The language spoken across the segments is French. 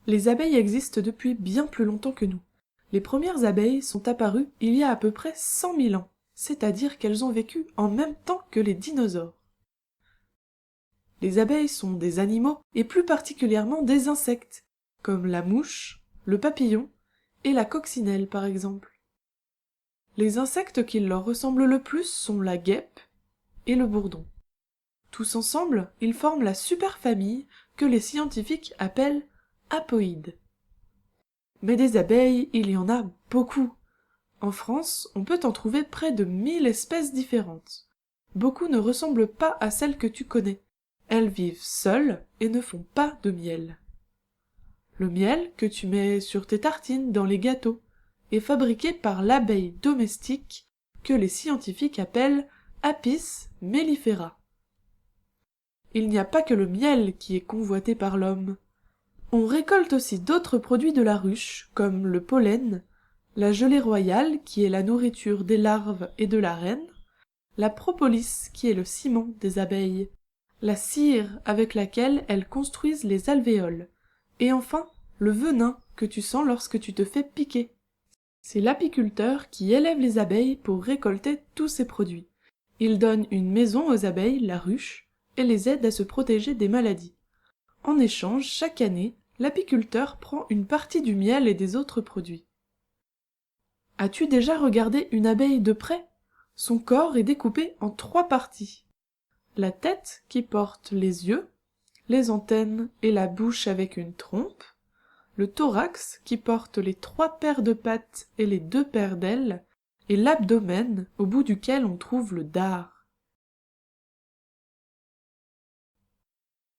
Les abeilles existent depuis bien plus longtemps que nous. Les premières abeilles sont apparues il y a à peu près 100 000 ans, c'est-à-dire qu'elles ont vécu en même temps que les dinosaures. Les abeilles sont des animaux, et plus particulièrement des insectes, comme la mouche, le papillon et la coccinelle par exemple. Les insectes qui leur ressemblent le plus sont la guêpe et le bourdon. Tous ensemble, ils forment la superfamille que les scientifiques appellent apoïdes. Mais des abeilles, il y en a beaucoup. En France, on peut en trouver près de 1000 espèces différentes. Beaucoup ne ressemblent pas à celles que tu connais. Elles vivent seules et ne font pas de miel. Le miel que tu mets sur tes tartines dans les gâteaux est fabriqué par l'abeille domestique que les scientifiques appellent Apis mellifera. Il n'y a pas que le miel qui est convoité par l'homme. On récolte aussi d'autres produits de la ruche, comme le pollen, la gelée royale qui est la nourriture des larves et de la reine, la propolis qui est le ciment des abeilles, la cire avec laquelle elles construisent les alvéoles, et enfin le venin que tu sens lorsque tu te fais piquer. C'est l'apiculteur qui élève les abeilles pour récolter tous ces produits. Il donne une maison aux abeilles, la ruche, et les aide à se protéger des maladies. En échange, chaque année, l'apiculteur prend une partie du miel et des autres produits. As-tu déjà regardé une abeille de près? Son corps est découpé en 3 parties. La tête qui porte les yeux, les antennes et la bouche avec une trompe, le thorax qui porte les 3 paires de pattes et les 2 paires d'ailes, et l'abdomen au bout duquel on trouve le dard.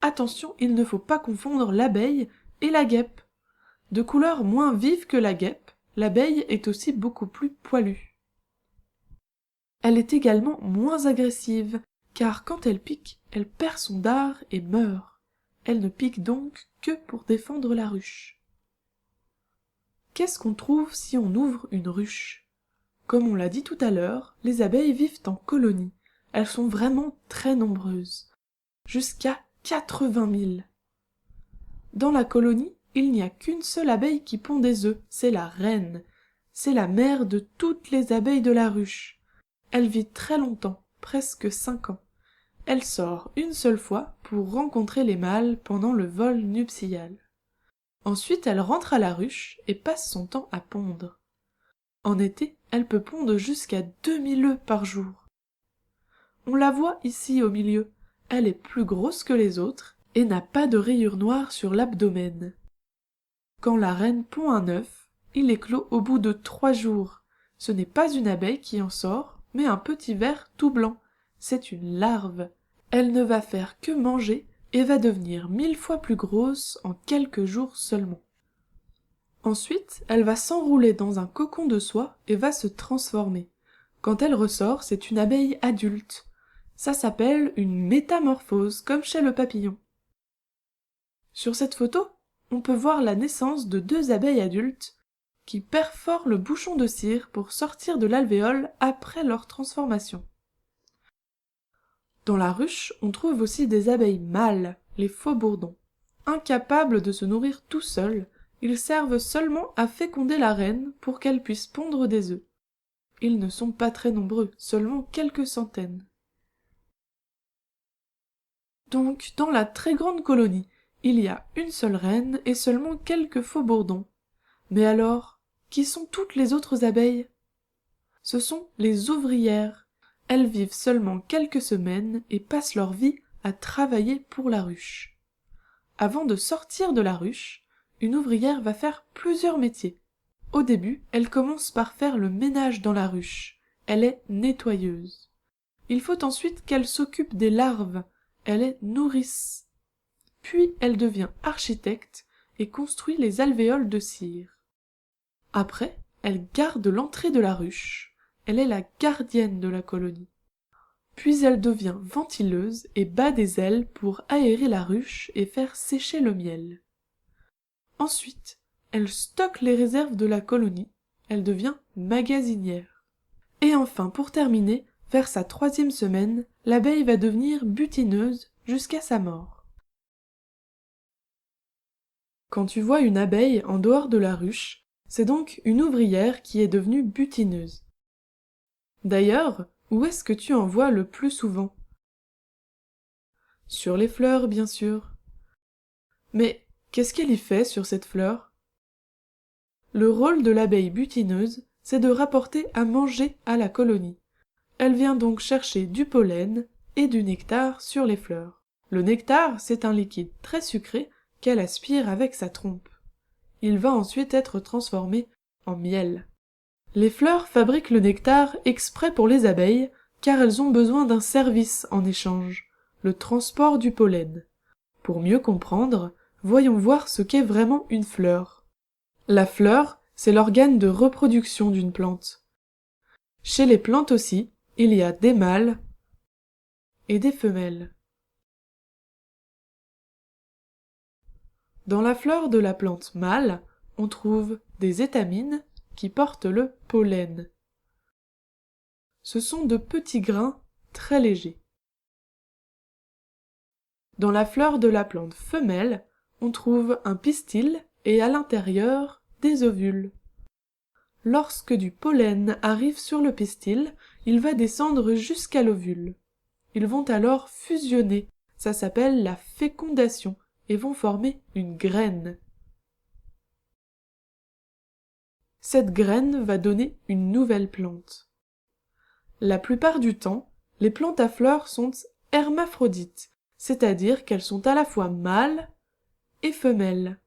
Attention, il ne faut pas confondre l'abeille et la guêpe. De couleur moins vive que la guêpe, l'abeille est aussi beaucoup plus poilue. Elle est également moins agressive, car quand elle pique, elle perd son dard et meurt. Elle ne pique donc que pour défendre la ruche. Qu'est-ce qu'on trouve si on ouvre une ruche? Comme on l'a dit tout à l'heure, les abeilles vivent en colonies. Elles sont vraiment très nombreuses. Jusqu'à 80 000. Dans la colonie, il n'y a qu'une seule abeille qui pond des œufs, c'est la reine. C'est la mère de toutes les abeilles de la ruche. Elle vit très longtemps, presque 5 ans. Elle sort une seule fois pour rencontrer les mâles pendant le vol nuptial. Ensuite, elle rentre à la ruche et passe son temps à pondre. En été, elle peut pondre jusqu'à 2000 œufs par jour. On la voit ici au milieu. Elle est plus grosse que les autres et n'a pas de rayures noires sur l'abdomen. Quand la reine pond un œuf, il éclot au bout de 3 jours. Ce n'est pas une abeille qui en sort, mais un petit ver tout blanc. C'est une larve. Elle ne va faire que manger et va devenir 1000 fois plus grosse en quelques jours seulement. Ensuite, elle va s'enrouler dans un cocon de soie et va se transformer. Quand elle ressort, c'est une abeille adulte. Ça s'appelle une métamorphose, comme chez le papillon. Sur cette photo, on peut voir la naissance de 2 abeilles adultes qui perforent le bouchon de cire pour sortir de l'alvéole après leur transformation. Dans la ruche, on trouve aussi des abeilles mâles, les faux bourdons. Incapables de se nourrir tout seuls, ils servent seulement à féconder la reine pour qu'elle puisse pondre des œufs. Ils ne sont pas très nombreux, seulement quelques centaines. Donc, dans la très grande colonie, il y a une seule reine et seulement quelques faux bourdons. Mais alors, qui sont toutes les autres abeilles? Ce sont les ouvrières. Elles vivent seulement quelques semaines et passent leur vie à travailler pour la ruche. Avant de sortir de la ruche, une ouvrière va faire plusieurs métiers. Au début, elle commence par faire le ménage dans la ruche. Elle est nettoyeuse. Il faut ensuite qu'elle s'occupe des larves. Elle est nourrice. Puis elle devient architecte et construit les alvéoles de cire. Après, elle garde l'entrée de la ruche. Elle est la gardienne de la colonie. Puis elle devient ventileuse et bat des ailes pour aérer la ruche et faire sécher le miel. Ensuite, elle stocke les réserves de la colonie. Elle devient magasinière. Et enfin, pour terminer, vers sa 3e semaine, l'abeille va devenir butineuse jusqu'à sa mort. Quand tu vois une abeille en dehors de la ruche, c'est donc une ouvrière qui est devenue butineuse. D'ailleurs, où est-ce que tu en vois le plus souvent? Sur les fleurs, bien sûr. Mais qu'est-ce qu'elle y fait sur cette fleur? Le rôle de l'abeille butineuse, c'est de rapporter à manger à la colonie. Elle vient donc chercher du pollen et du nectar sur les fleurs. Le nectar, c'est un liquide très sucré qu'elle aspire avec sa trompe. Il va ensuite être transformé en miel. Les fleurs fabriquent le nectar exprès pour les abeilles, car elles ont besoin d'un service en échange, le transport du pollen. Pour mieux comprendre, voyons voir ce qu'est vraiment une fleur. La fleur, c'est l'organe de reproduction d'une plante. Chez les plantes aussi, il y a des mâles et des femelles. Dans la fleur de la plante mâle, on trouve des étamines qui portent le pollen. Ce sont de petits grains très légers. Dans la fleur de la plante femelle, on trouve un pistil et à l'intérieur des ovules. Lorsque du pollen arrive sur le pistil, il va descendre jusqu'à l'ovule. Ils vont alors fusionner, ça s'appelle la fécondation, et vont former une graine. Cette graine va donner une nouvelle plante. La plupart du temps, les plantes à fleurs sont hermaphrodites, c'est-à-dire qu'elles sont à la fois mâles et femelles,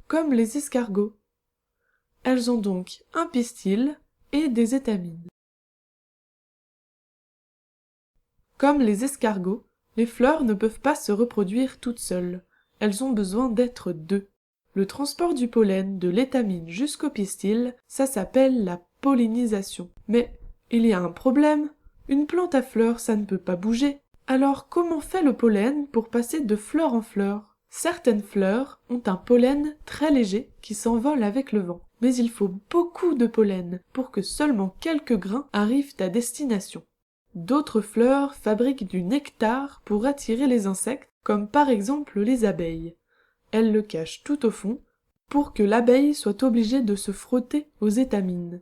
comme les escargots. Elles ont donc un pistil et des étamines. Comme les escargots, les fleurs ne peuvent pas se reproduire toutes seules. Elles ont besoin d'être deux. Le transport du pollen de l'étamine jusqu'au pistil, ça s'appelle la pollinisation. Mais il y a un problème. Une plante à fleurs, ça ne peut pas bouger. Alors comment fait le pollen pour passer de fleur en fleur? Certaines fleurs ont un pollen très léger qui s'envole avec le vent. Mais il faut beaucoup de pollen pour que seulement quelques grains arrivent à destination. D'autres fleurs fabriquent du nectar pour attirer les insectes, comme par exemple les abeilles. Elles le cachent tout au fond pour que l'abeille soit obligée de se frotter aux étamines.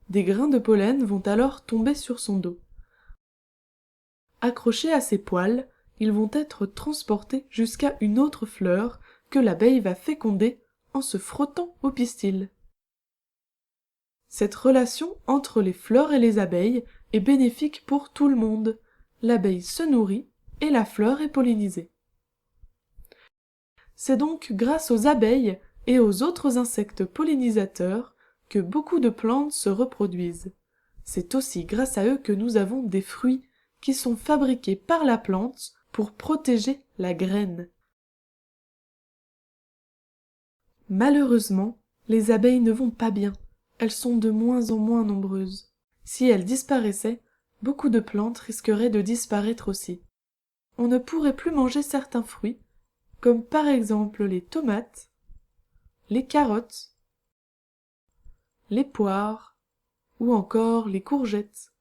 Des grains de pollen vont alors tomber sur son dos. Accrochés à ses poils, ils vont être transportés jusqu'à une autre fleur que l'abeille va féconder en se frottant au pistil. Cette relation entre les fleurs et les abeilles est bénéfique pour tout le monde. L'abeille se nourrit et la fleur est pollinisée. C'est donc grâce aux abeilles et aux autres insectes pollinisateurs que beaucoup de plantes se reproduisent. C'est aussi grâce à eux que nous avons des fruits qui sont fabriqués par la plante pour protéger la graine. Malheureusement, les abeilles ne vont pas bien. Elles sont de moins en moins nombreuses. Si elles disparaissaient, beaucoup de plantes risqueraient de disparaître aussi. On ne pourrait plus manger certains fruits, comme par exemple les tomates, les carottes, les poires ou encore les courgettes.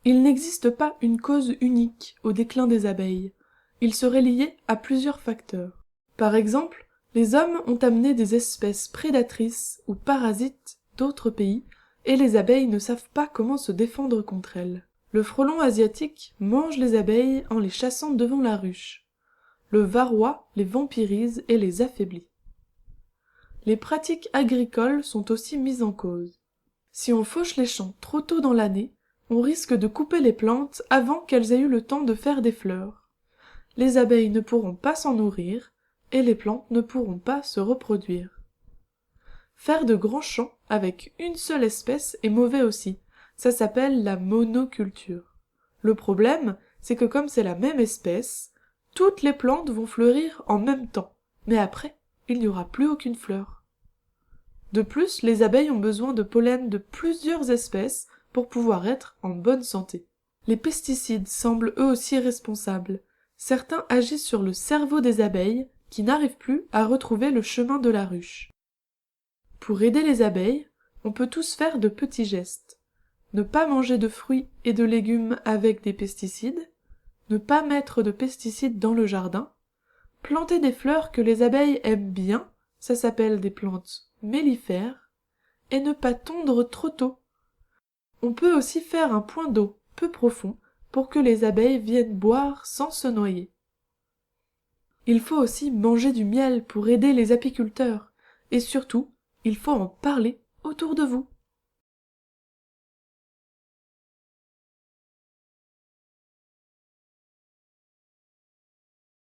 Il n'existe pas une cause unique au déclin des abeilles. Il serait lié à plusieurs facteurs. Par exemple, les hommes ont amené des espèces prédatrices ou parasites d'autres pays et les abeilles ne savent pas comment se défendre contre elles. Le frelon asiatique mange les abeilles en les chassant devant la ruche. Le varroa les vampirise et les affaiblit. Les pratiques agricoles sont aussi mises en cause. Si on fauche les champs trop tôt dans l'année, on risque de couper les plantes avant qu'elles aient eu le temps de faire des fleurs. Les abeilles ne pourront pas s'en nourrir et les plantes ne pourront pas se reproduire. Faire de grands champs avec une seule espèce est mauvais aussi. Ça s'appelle la monoculture. Le problème, c'est que comme c'est la même espèce, toutes les plantes vont fleurir en même temps. Mais après, il n'y aura plus aucune fleur. De plus, les abeilles ont besoin de pollen de plusieurs espèces pour pouvoir être en bonne santé. Les pesticides semblent eux aussi responsables. Certains agissent sur le cerveau des abeilles qui n'arrivent plus à retrouver le chemin de la ruche. Pour aider les abeilles, on peut tous faire de petits gestes. Ne pas manger de fruits et de légumes avec des pesticides, ne pas mettre de pesticides dans le jardin, Planter des fleurs que les abeilles aiment bien, ça s'appelle des plantes mellifères, et ne pas tondre trop tôt. On peut aussi faire un point d'eau peu profond pour que les abeilles viennent boire sans se noyer. Il faut aussi manger du miel pour aider les apiculteurs, et surtout, il faut en parler autour de vous.